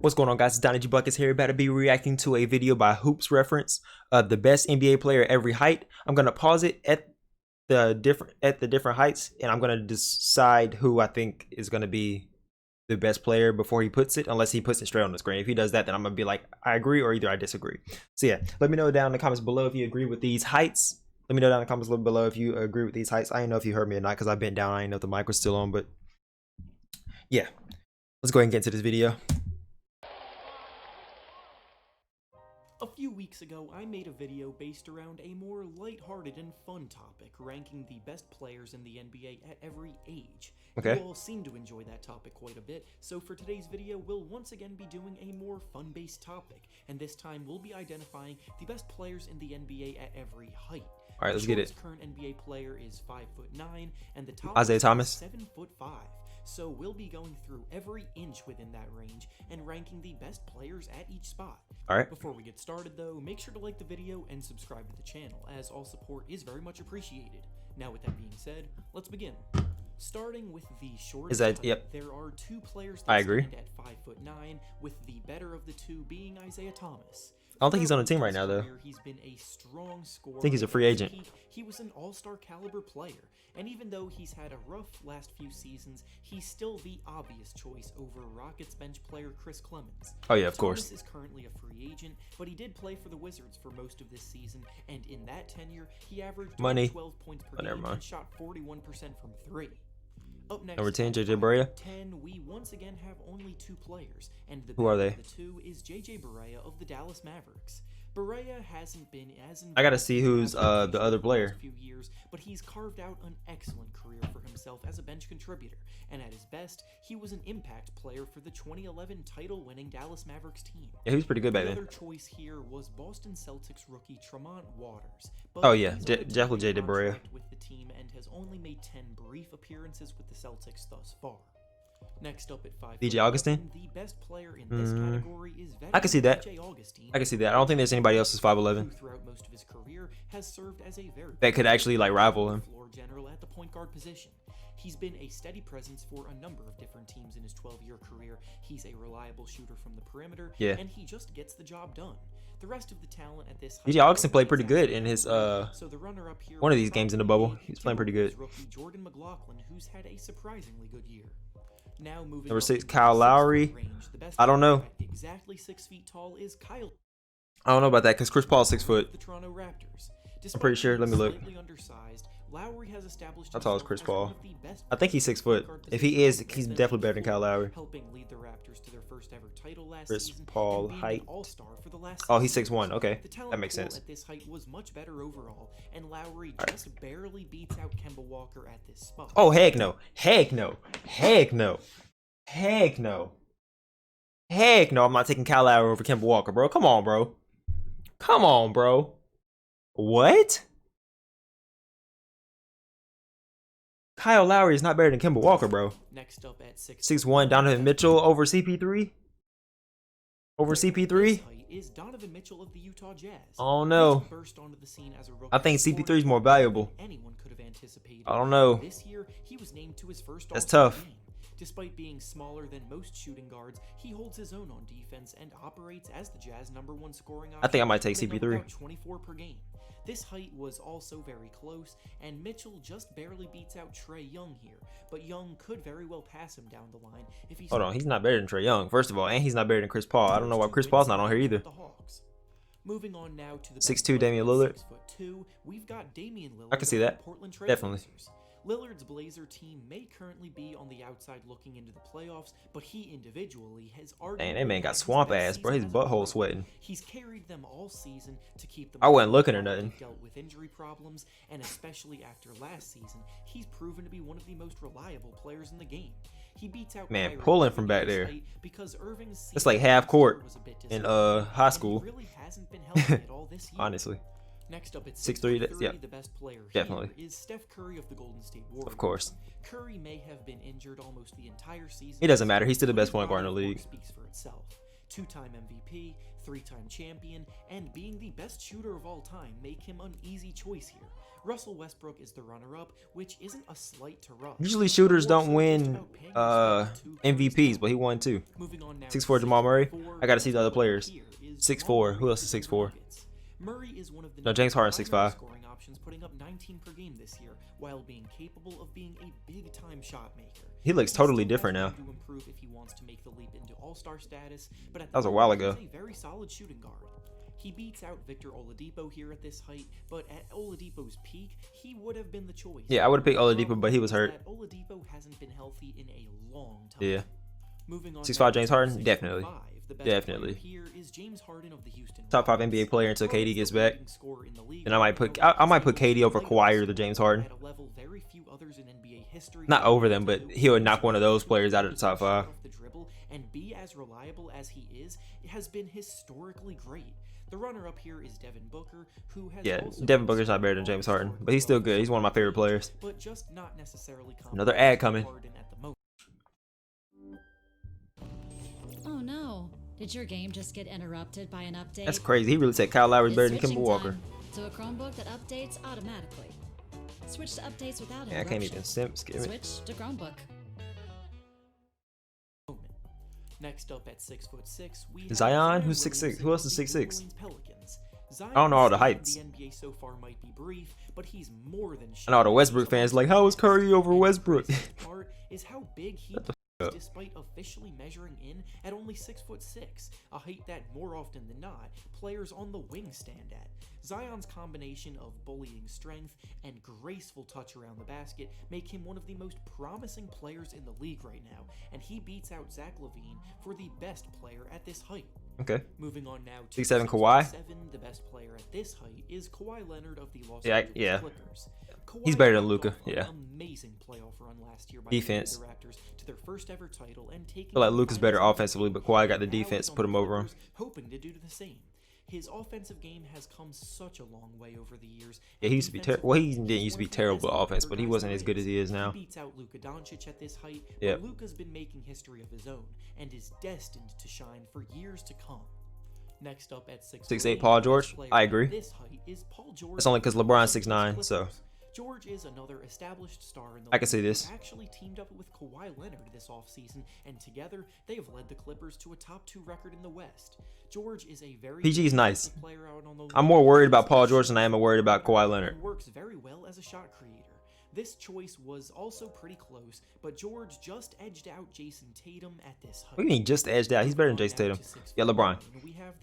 What's going on, guys? It's Donnygbuckets here. About to be reacting to a video by Hoops Reference of the best NBA player at every height. I'm gonna pause it at the different heights, and I'm gonna decide who I think is gonna be the best player before he puts it, unless he puts it straight on the screen. If he does that, then I'm gonna be like, I agree, or either I disagree. So yeah, let me know down in the comments below if you agree with these heights. Let me know down in the comments below if you agree with these heights. I didn't know if you heard me or not because I bent down. I didn't know if the mic was still on, but yeah, let's go ahead and get into this video. A few weeks ago, I made a video based around a more lighthearted and fun topic, ranking the best players in the NBA at every age. Okay. You all seem to enjoy that topic quite a bit, so for today's video, we'll once again be doing a more fun-based topic, and this time we'll be identifying the best players in the NBA at every height. All right, let's get it. The current NBA player is 5'9", and the top Isaiah Thomas. 7'5". So we'll be going through every inch within that range and ranking the best players at each spot. Alright. Before we get started though, make sure to like the video and subscribe to the channel, as all support is very much appreciated. Now with that being said, let's begin. Starting with the shortest height, yep. there are two players that I agree. stand at 5'9", with the better of the two being Isaiah Thomas. I don't think he's on the team right now, though. He's been a strong scorer. I think he's a free agent. He was an all-star caliber player, and even though he's had a rough last few seasons, he's still the obvious choice over Rockets bench player Chris Clemens. Oh yeah, of course. Thomas is currently a free agent, but he did play for the Wizards for most of this season, and in that tenure, he averaged 12 points per game and shot 41% from three. Up next, number 10, JJ Barea. 10, we once again have only two players, and the who are they? The two is JJ Barea of the Dallas Mavericks. Barea hasn't been as I gotta see who's the other player. Few years, but he's carved out an excellent career for himself as a bench contributor, and at his best, he was an impact player for the 2011 title-winning Dallas Mavericks team. Yeah, he was pretty good back then. The other choice here was Boston Celtics rookie Tremont Waters. Oh yeah, definitely JJ Barea. With the team and has only made 10 brief appearances with the Celtics thus far. Next up at 5, DJ Augustin. The best player in this category is I can see that. DJ Augustin. I can see that. I don't think there's anybody else who's 5'11" throughout most of his career has served as a very that could actually like rival him. Floor general at the point guard position. He's been a steady presence for a number of different teams in his 12-year career. He's a reliable shooter from the perimeter, and he just gets the job done. The rest of the talent at this DJ Augustin played pretty good in his so the runner-up here one of these games in the bubble. He's playing pretty good. Rookie Jordan McLaughlin, who's had a surprisingly good year. Now moving number 6, Kyle Lowry. I don't know. Exactly 6 feet tall is Kyle. I don't know about that because Chris Paul's 6 foot. The Toronto Raptors. I'm pretty sure. Let me look. Lowry has established how tall is Chris Paul? I think he's 6 foot. If he is, he's definitely better than Kyle Lowry. Helping lead the Raptors to their first ever title last Chris season, Paul height. All-star for the last oh, he's 6'1". Okay, that makes sense. At this height was much better overall, and Lowry just barely beats out Kemba Walker at this spot. Oh heck no! Heck no! Heck no! Heck no! Heck no! I'm not taking Kyle Lowry over Kemba Walker, bro. Come on, bro. Come on, bro. What? Kyle Lowry is not better than Kemba Walker, bro. Next up at 6'1", Donovan Mitchell over CP3. Over CP3. Is Donovan Mitchell of the Utah Jazz. Oh no. Burst onto the scene as a rookie. I think CP3 is more valuable. Anyone could have anticipated. I don't know. This year, he was named to his first That's All-Star tough. game. Despite being smaller than most shooting guards, he holds his own on defense and operates as the Jazz #1 scoring option. I think I might take CP3. About 24 per game. This height was also very close, and Mitchell just barely beats out Trae Young here, but Young could very well pass him down the line if he's... Hold on, he's not better than Trae Young, first of all, and he's not better than Chris Paul. I don't know why Chris Paul's not on here either. Moving on now to the 6'2" Damian Lillard. 6'2", we've got Damian Lillard. I can see that. Portland Definitely. Lillard's Blazer team may currently be on the outside looking into the playoffs, but he individually has arguably... Dang, that man got swamp ass, bro. His butthole sweating. He's carried them all season to keep them... I wasn't looking or nothing. ...dealt with injury problems, and especially after last season, he's proven to be one of the most reliable players in the game. He beats out... Man, pulling from back there. Because Irving's... It's like half court in high school. Really hasn't been healthy at all this year. Honestly. Next up at 6'3", yeah, the best player definitely is Steph Curry of the Golden State Warriors. Of course. Curry may have been injured almost the entire season. It doesn't matter. He's still the best point guard in the league. Speaks for itself. 2-time MVP, 3-time champion, and being the best shooter of all time make him an easy choice here. Russell Westbrook is the runner-up, which isn't a slight to Russ. Usually shooters don't win MVPs, but he won too. 6'4" Jamal Murray. I gotta see the other players. 6'4". Who else is 6'4"? Murray is one of the James Harden 6'5". scoring options, putting up 19 per game this year, while being capable of being a big-time shot maker. He looks totally different now. To improve if he wants to make the leap into All-Star status, but at that was a while ago. He's a very solid shooting guard. He beats out Victor Oladipo here at this height, but at Oladipo's peak, he would have been the choice. Yeah, I would have picked Oladipo, but he was hurt. Oladipo hasn't been healthy in a long time. Yeah. Moving on 6'5" James Harden, definitely. Definitely. Here is James Harden of the Houston Top 5 NBA player until KD gets back. And I might put KD over Kawhi or the James Harden. Not over them, but he would knock one of those players out of the top 5. And be as reliable as he is, it has been historically great. The runner-up here is Devin Booker, who has Devin Booker's not better than James Harden, but he's still good. He's one of my favorite players. But just not necessarily another ad coming. Oh no. Did your game just get interrupted by an update? That's crazy. He really said Kyle Lowry's better than Kemba Walker. To a Chromebook that updates automatically. Switch to updates without I can't even skip it. Switch to Chromebook. Next up at 6'6", we Zion, who's 6'6". Who else is 6'6"? I don't know all the heights. The NBA so far might be brief, but he's more than I know all the Westbrook fans like, how is Curry over Westbrook? Part is how big he despite officially measuring in at only 6'6", a height that more often than not players on the wing stand at. Zion's combination of bullying strength and graceful touch around the basket make him one of the most promising players in the league right now, and he beats out Zach LaVine for the best player at this height. Okay. Moving on now to 6'7" Kawhi. The best player at this height is Kawhi Leonard of the Los Angeles Clippers. He's better than Luka. Yeah. Amazing playoff run last year by defense. The Raptors to their first ever title and taking. I feel like Luka's better offensively, but Kawhi got the defense to put him over him. Hoping to do the same. His offensive game has come such a long way over the years. Yeah, he used to be terrible. Well, he didn't used to be terrible offense, but he wasn't as good as he is now. He beats out Luka Doncic at this height, but Luka's been making history of his own and is destined to shine for years to come. Next up at 6'8", Paul George. I agree. This height is Paul George. That's only because LeBron's 6'9", so. George is another established star in the I can see this. Actually teamed up with Kawhi Leonard this offseason, and together they have led the Clippers to a top 2 record in the West. George is a very PG is nice. Player out on the I'm more worried about Paul George than I am worried about Kawhi Leonard. Works very well as a shot creator. This choice was also pretty close, but George just edged out Jason Tatum at this height. What do you mean just edged out? He's better than Jason Tatum. Yeah, LeBron.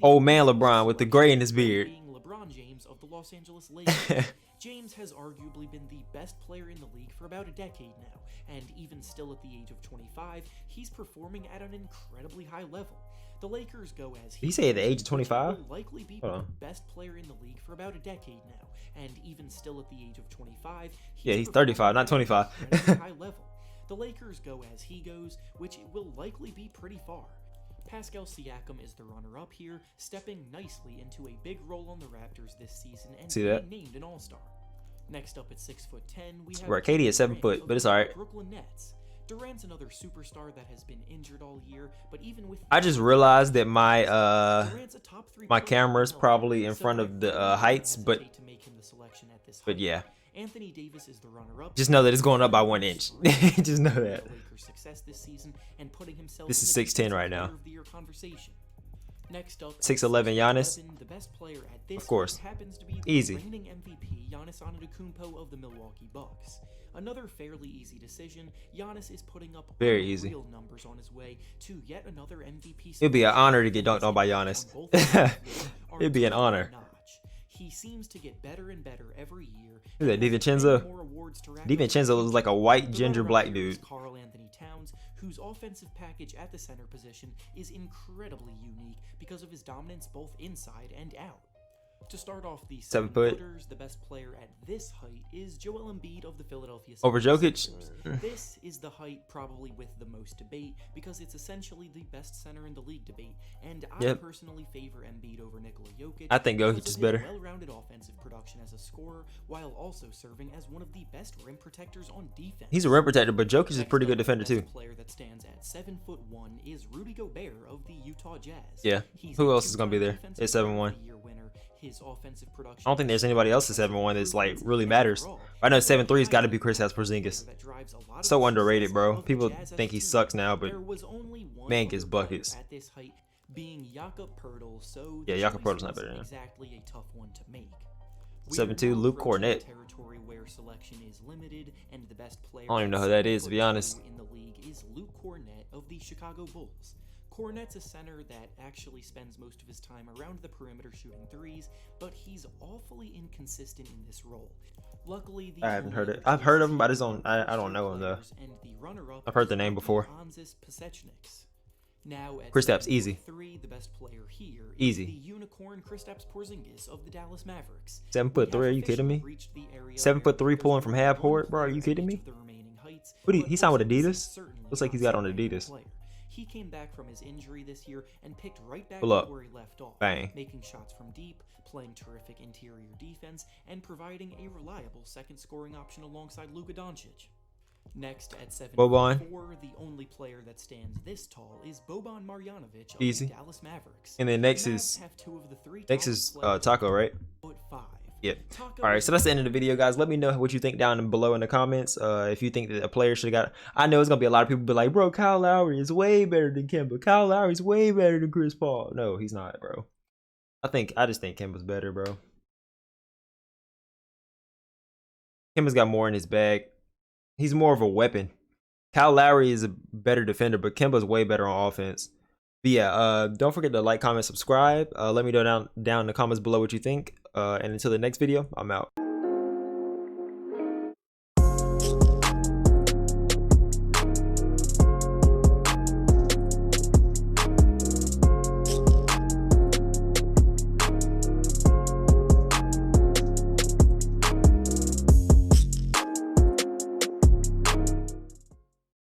Old man LeBron with the gray in his beard. LeBron James of the Los Angeles Lakers. James has arguably been the best player in the league for about a decade now, and even still at the age of 25, he's performing at an incredibly high level. The Lakers go as he say at the age of 25? Will likely be the best player in the league for about a decade now, and even still at the age of 25, he's 35, not 25. High level. The Lakers go as he goes, which will likely be pretty far. Pascal Siakam is the runner-up here, stepping nicely into a big role on the Raptors this season and being named an All-Star. Next up at 6'10", we have KD is 7 foot, but it's alright. Brooklyn Nets. Durant's another superstar that has been injured all year, but even with I just realized that my camera's probably in front of the heights, but yeah. Anthony Davis is the runner-up. Just know that it's going up by 1 inch. Just know that. Success this season and putting himself this is 6'10" right now. Next up, 6'11" Giannis. The best player at this of course. Happens to be the easy. reigning MVP Giannis Antetokounmpo of the Milwaukee Bucks. Another fairly easy decision. Giannis is putting up very easy real numbers on his way to yet another MVP. It'd be an honor to get dunked on by Giannis. It'd be an honor. He seems to get better and better every year. Who's that, DiVincenzo? DiVincenzo is like a white ginger black dude. Karl Anthony Towns, whose offensive package at the center position is incredibly unique because of his dominance both inside and out. To start off the 7-footers, the best player at this height is Joel Embiid of the Philadelphia 76ers. Over Jokic? This is the height probably with the most debate because it's essentially the best center in the league debate, and I personally favor Embiid over Nikola Jokic. I think Jokic is better. Well-rounded offensive production as a scorer, while also serving as one of the best rim protectors on defense. He's a rim protector, but Jokic is a pretty good defender too. The player that stands at 7'1" is Rudy Gobert of the Utah Jazz. Yeah. Who else is gonna be there? It's 7'1". His offensive production. I don't think there's anybody else that's 7-1 that's like really matters. I know 7-3's got to be Kristaps Porzingis. So underrated, bro. People think he sucks now, but man gets buckets. At this height, being Jakob Poeltl, so yeah, Jakob Poeltl's not better than him. Exactly a tough one to make. 7-2, Luke Cornett. Territory where selection is limited, and the best player I don't even know who that is, to be honest. In the league is Luke Cornett of the Chicago Bulls. Cornett's a center that actually spends most of his time around the perimeter shooting threes, but he's awfully inconsistent in this role. Luckily, I haven't heard it. I've heard of him, but I don't know him though. I've heard the name before. Now at Kristaps, easy. 3, the best player here easy. Is the unicorn Kristaps Porzingis of the Dallas Mavericks. 7'3", are you kidding me? 7'3" pulling from half court, bro? Are you kidding me? What he signed with Adidas? Looks like he's got on Adidas. He came back from his injury this year and picked right back up where he left off, Bang. Making shots from deep, playing terrific interior defense, and providing a reliable second scoring option alongside Luka Doncic. Next at 7'4", the only player that stands this tall is Boban Marjanovic of the Dallas Mavericks. And then next is Taco, right? 5. Yep. All right, so that's the end of the video, guys. Let me know what you think down below in the comments. If you think that a player should have got, I know it's gonna be a lot of people be like, bro, Kyle Lowry is way better than Kemba. Kyle Lowry is way better than Chris Paul. No, he's not, bro. I just think Kemba's better, bro. Kemba's got more in his bag. He's more of a weapon. Kyle Lowry is a better defender, but Kemba's way better on offense. But yeah, don't forget to like, comment, subscribe. Let me know down in the comments below what you think. And until the next video, I'm out.